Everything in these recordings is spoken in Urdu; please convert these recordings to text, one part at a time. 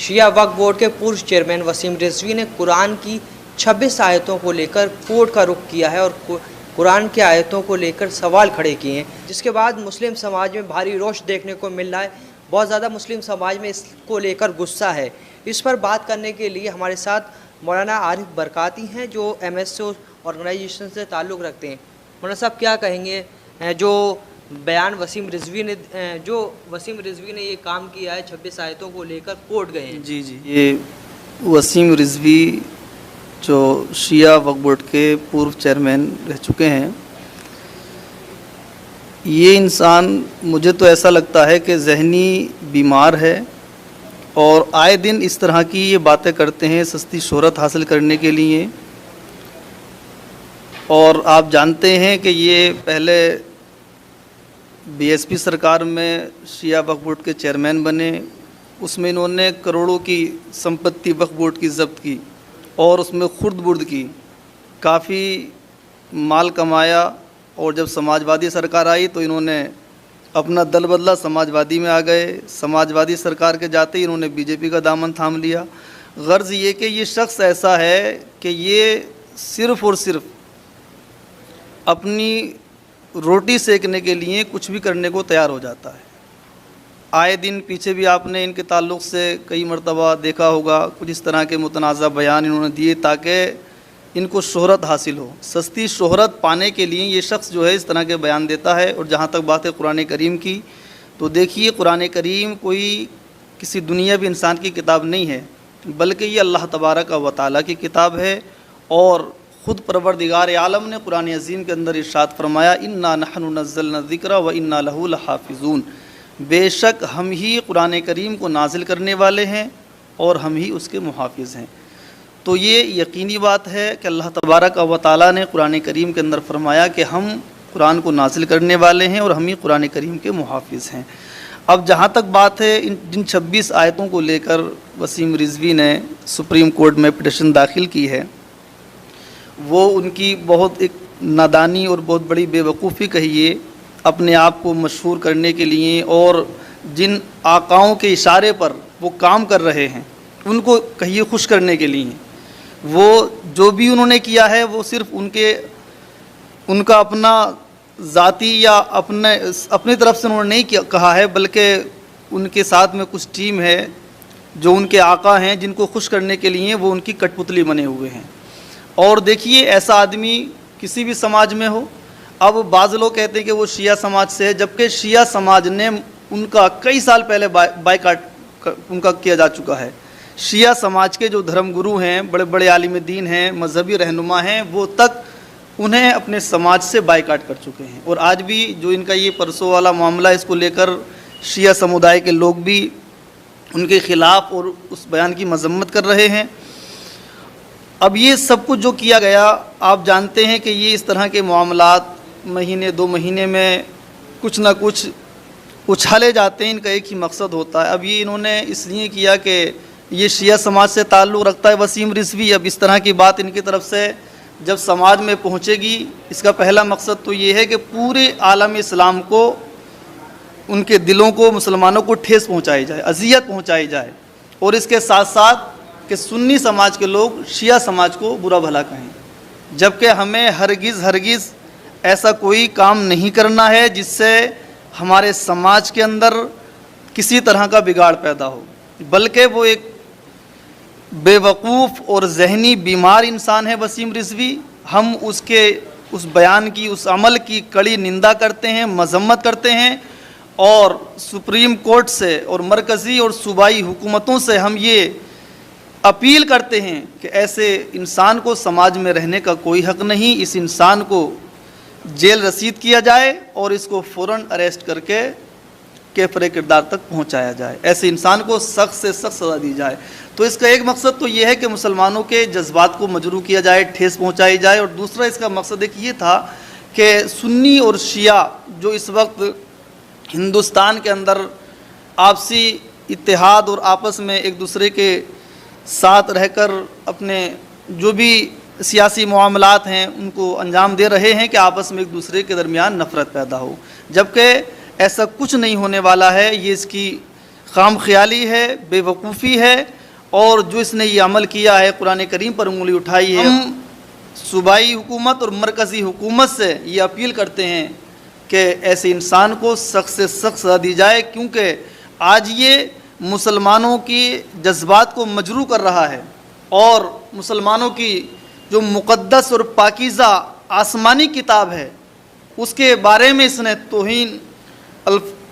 شیعہ وقف بورڈ کے پورو چیئرمین وسیم رضوی نے قرآن کی 26 آیتوں کو لے کر کورٹ کا رخ کیا ہے اور قرآن کی آیتوں کو لے کر سوال کھڑے کیے ہیں، جس کے بعد مسلم سماج میں بھاری روش دیکھنے کو مل رہا ہے۔ بہت زیادہ مسلم سماج میں اس کو لے کر غصہ ہے۔ اس پر بات کرنے کے لیے ہمارے ساتھ مولانا عارف برکاتی ہیں جو MSO آرگنائزیشن سے تعلق رکھتے ہیں۔ مولانا صاحب کیا کہیں گے جو بیان وسیم رضوی نے یہ کام کیا ہے، 26 آیتوں کو لے کر کورٹ گئے ہیں؟ جی یہ وسیم رضوی جو شیعہ وقف بورڈ کے پورو چیئرمین رہ چکے ہیں، یہ انسان مجھے تو ایسا لگتا ہے کہ ذہنی بیمار ہے اور آئے دن اس طرح کی یہ باتیں کرتے ہیں سستی شہرت حاصل کرنے کے لیے۔ اور آپ جانتے ہیں کہ یہ پہلے BSP سرکار میں شیعہ وقف بورڈ کے چیئرمین بنے، اس میں انہوں نے کروڑوں کی سمپتی وقف بورڈ کی ضبط کی اور اس میں خرد برد کی، کافی مال کمایا۔ اور جب سماجوادی سرکار آئی تو انہوں نے اپنا دل بدلا، سماجوادی میں آ گئے۔ سماجوادی سرکار کے جاتے ہی انہوں نے BJP کا دامن تھام لیا۔ غرض یہ کہ یہ شخص ایسا ہے کہ یہ صرف اور صرف اپنی روٹی سیکنے کے لیے کچھ بھی کرنے کو تیار ہو جاتا ہے۔ آئے دن پیچھے بھی آپ نے ان کے تعلق سے کئی مرتبہ دیکھا ہوگا، کچھ اس طرح کے متنازع بیان انہوں نے دیے تاکہ ان کو شہرت حاصل ہو۔ سستی شہرت پانے کے لیے یہ شخص جو ہے اس طرح کے بیان دیتا ہے۔ اور جہاں تک بات ہے قرآن کریم کی، تو دیکھیے قرآن کریم کوئی کسی دنیاوی انسان کی کتاب نہیں ہے، بلکہ یہ اللہ تبارک و تعالیٰ کی کتاب ہے۔ اور خود پروردگار عالم نے قرآن عظیم کے اندر ارشاد فرمایا، انا نحن نزلنا الذکر و انا لہ لحافظون، بے شک ہم ہی قرآن کریم کو نازل کرنے والے ہیں اور ہم ہی اس کے محافظ ہیں۔ تو یہ یقینی بات ہے کہ اللہ تبارک و تعالیٰ نے قرآن کریم کے اندر فرمایا کہ ہم قرآن کو نازل کرنے والے ہیں اور ہم ہی قرآن کریم کے محافظ ہیں۔ اب جہاں تک بات ہے جن 26 آیتوں کو لے کر وسیم رضوی نے سپریم کورٹ میں پٹیشن داخل کی ہے، وہ ان کی بہت ایک نادانی اور بہت بڑی بے وقوفی کہیے، اپنے آپ کو مشہور کرنے کے لیے اور جن آقاؤں کے اشارے پر وہ کام کر رہے ہیں ان کو کہیے خوش کرنے کے لیے۔ وہ جو بھی انہوں نے کیا ہے وہ صرف ان کا اپنا ذاتی یا اپنی طرف سے انہوں نے نہیں کہا ہے، بلکہ ان کے ساتھ میں کچھ ٹیم ہے جو ان کے آقا ہیں جن کو خوش کرنے کے لیے وہ ان کی کٹ پتلی بنے ہوئے ہیں۔ اور دیکھیے ایسا آدمی کسی بھی سماج میں ہو، اب بعض لوگ کہتے ہیں کہ وہ شیعہ سماج سے ہے، جبکہ شیعہ سماج نے ان کا کئی سال پہلے بائیکاٹ ان کا کیا جا چکا ہے۔ شیعہ سماج کے جو دھرم گرو ہیں، بڑے بڑے عالم دین ہیں، مذہبی رہنما ہیں، وہ تک انہیں اپنے سماج سے بائیکاٹ کر چکے ہیں۔ اور آج بھی جو ان کا یہ پرسوں والا معاملہ، اس کو لے کر شیعہ سمودائے کے لوگ بھی ان کے خلاف اور اس بیان کی مذمت کر رہے ہیں۔ اب یہ سب کچھ جو کیا گیا، آپ جانتے ہیں کہ یہ اس طرح کے معاملات مہینے 2 مہینے میں کچھ نہ کچھ اچھالے جاتے ہیں، ان کا ایک ہی مقصد ہوتا ہے۔ اب یہ انہوں نے اس لیے کیا کہ یہ شیعہ سماج سے تعلق رکھتا ہے وسیم رضوی، اب اس طرح کی بات ان کی طرف سے جب سماج میں پہنچے گی، اس کا پہلا مقصد تو یہ ہے کہ پورے عالم اسلام کو، ان کے دلوں کو، مسلمانوں کو ٹھیس پہنچائی جائے، اذیت پہنچائی جائے، اور اس کے ساتھ ساتھ کہ سنی سماج کے لوگ شیعہ سماج کو برا بھلا کہیں، جبکہ ہمیں ہرگز ایسا کوئی کام نہیں کرنا ہے جس سے ہمارے سماج کے اندر کسی طرح کا بگاڑ پیدا ہو، بلکہ وہ ایک بے وقوف اور ذہنی بیمار انسان ہے وسیم رضوی۔ ہم اس بیان کی، اس عمل کی کڑی نندا کرتے ہیں، مذمت کرتے ہیں، اور سپریم کورٹ سے اور مرکزی اور صوبائی حکومتوں سے ہم یہ اپیل کرتے ہیں کہ ایسے انسان کو سماج میں رہنے کا کوئی حق نہیں، اس انسان کو جیل رسید کیا جائے اور اس کو فوراً اریسٹ کر کے کیفر کردار تک پہنچایا جائے، ایسے انسان کو سخت سے سخت سزا دی جائے۔ تو اس کا ایک مقصد تو یہ ہے کہ مسلمانوں کے جذبات کو مجروح کیا جائے، ٹھیس پہنچائی جائے، اور دوسرا اس کا مقصد ایک یہ تھا کہ سنی اور شیعہ جو اس وقت ہندوستان کے اندر آپسی اتحاد اور آپس میں ایک دوسرے کے ساتھ رہ کر اپنے جو بھی سیاسی معاملات ہیں ان کو انجام دے رہے ہیں، کہ آپس میں ایک دوسرے کے درمیان نفرت پیدا ہو، جبکہ ایسا کچھ نہیں ہونے والا ہے۔ یہ اس کی خام خیالی ہے، بے وقوفی ہے، اور جو اس نے یہ عمل کیا ہے، قرآن کریم پر انگلی اٹھائی ہے، ہم صوبائی حکومت اور مرکزی حکومت سے یہ اپیل کرتے ہیں کہ ایسے انسان کو سخت سے سخت سزا دی جائے، کیونکہ آج یہ مسلمانوں کی جذبات کو مجروح کر رہا ہے اور مسلمانوں کی جو مقدس اور پاکیزہ آسمانی کتاب ہے اس کے بارے میں اس نے توہین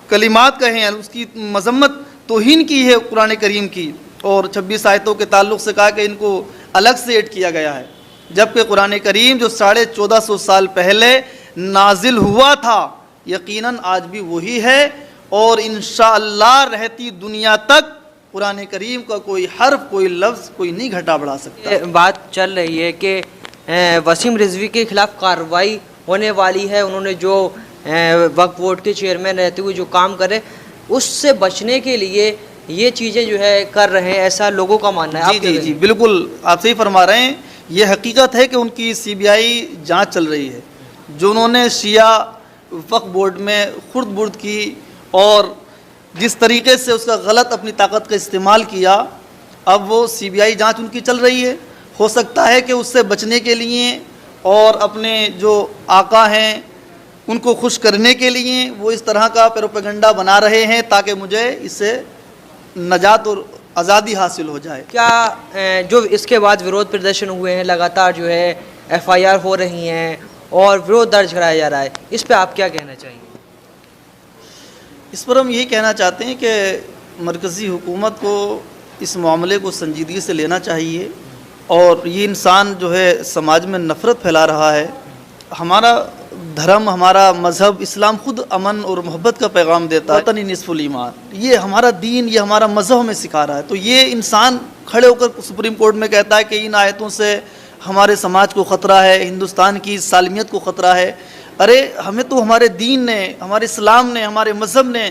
کلمات کہے ہیں، اس کی مذمت توہین کی ہے قرآن کریم کی، اور 26 آیتوں کے تعلق سے کہا کہ ان کو الگ سے ایڈ کیا گیا ہے، جبکہ قرآن کریم جو 1450 سال پہلے نازل ہوا تھا یقیناً آج بھی وہی ہے، اور انشاءاللہ رہتی دنیا تک قرآن کریم کا کوئی حرف، کوئی لفظ کوئی نہیں گھٹا بڑھا سکتا۔ بات چل رہی ہے کہ وسیم رضوی کے خلاف کارروائی ہونے والی ہے، انہوں نے جو وقف بورڈ کے چیئرمین رہتے ہوئے جو کام کرے اس سے بچنے کے لیے یہ چیزیں جو ہے کر رہے ہیں، ایسا لوگوں کا ماننا ہے۔ جی بالکل آپ صحیح فرما رہے ہیں، یہ حقیقت ہے کہ ان کی CBI جانچ چل رہی ہے، جو انہوں نے شیعہ وقف بورڈ میں خرد برد کی اور جس طریقے سے اس کا غلط اپنی طاقت کا استعمال کیا، اب وہ CBI جانچ ان کی چل رہی ہے۔ ہو سکتا ہے کہ اس سے بچنے کے لیے اور اپنے جو آقا ہیں ان کو خوش کرنے کے لیے وہ اس طرح کا پروپیگنڈا بنا رہے ہیں تاکہ مجھے اس سے نجات اور آزادی حاصل ہو جائے۔ کیا جو اس کے بعد ورودھ پردرشن ہوئے ہیں، لگاتار جو ہے FIR ہو رہی ہیں اور ورودھ درج کرایا جا رہا ہے، اس پہ آپ کیا کہنا چاہیں گے؟ اس پر ہم یہی کہنا چاہتے ہیں کہ مرکزی حکومت کو اس معاملے کو سنجیدگی سے لینا چاہیے، اور یہ انسان جو ہے سماج میں نفرت پھیلا رہا ہے۔ ہمارا دھرم، ہمارا مذہب اسلام خود امن اور محبت کا پیغام دیتا ہے، وطن نصف الایمان، یہ ہمارا دین، یہ ہمارا مذہب ہمیں سکھا رہا ہے۔ تو یہ انسان کھڑے ہو کر سپریم کورٹ میں کہتا ہے کہ ان آیتوں سے ہمارے سماج کو خطرہ ہے، ہندوستان کی سالمیت کو خطرہ ہے۔ ارے ہمیں تو ہمارے دین نے، ہمارے اسلام نے، ہمارے مذہب نے،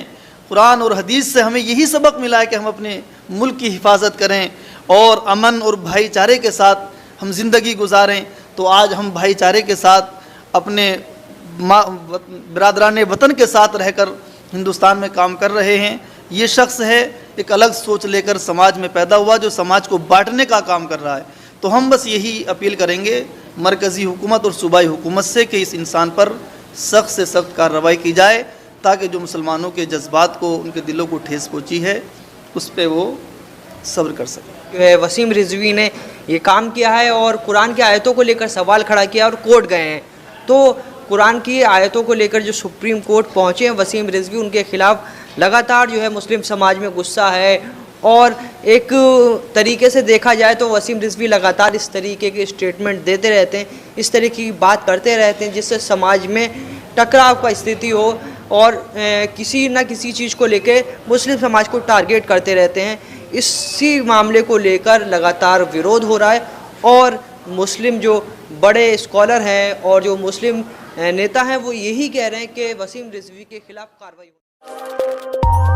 قرآن اور حدیث سے ہمیں یہی سبق ملا ہے کہ ہم اپنے ملک کی حفاظت کریں اور امن اور بھائی چارے کے ساتھ ہم زندگی گزاریں۔ تو آج ہم بھائی چارے کے ساتھ اپنے برادران وطن کے ساتھ رہ کر ہندوستان میں کام کر رہے ہیں۔ یہ شخص ہے ایک الگ سوچ لے کر سماج میں پیدا ہوا جو سماج کو بانٹنے کا کام کر رہا ہے۔ تو ہم بس یہی اپیل کریں گے مرکزی حکومت اور صوبائی حکومت سے کہ اس انسان پر سخت سے سخت کارروائی کی جائے تاکہ جو مسلمانوں کے جذبات کو، ان کے دلوں کو ٹھیس پہنچی ہے اس پہ وہ صبر کر سکیں۔ جو ہے وسیم رضوی نے یہ کام کیا ہے اور قرآن کی آیتوں کو لے کر سوال کھڑا کیا اور کورٹ گئے ہیں، تو قرآن کی آیتوں کو لے کر جو سپریم کورٹ پہنچے ہیں وسیم رضوی، ان کے خلاف لگاتار جو ہے مسلم سماج میں غصہ ہے، اور ایک طریقے سے دیکھا جائے تو وسیم رضوی لگاتار اس طریقے کے اسٹیٹمنٹ دیتے رہتے ہیں، اس طرح کی بات کرتے رہتے ہیں جس سے سماج میں ٹکراؤ کا استھتی ہو، اور کسی نہ کسی چیز کو لے کے مسلم سماج کو ٹارگیٹ کرتے رہتے ہیں۔ اسی معاملے کو لے کر لگاتار ورودھ ہو رہا ہے، اور مسلم جو بڑے اسکالر ہیں اور جو مسلم نیتا ہیں وہ یہی کہہ رہے ہیں کہ وسیم رضوی کے خلاف کارروائی ہو۔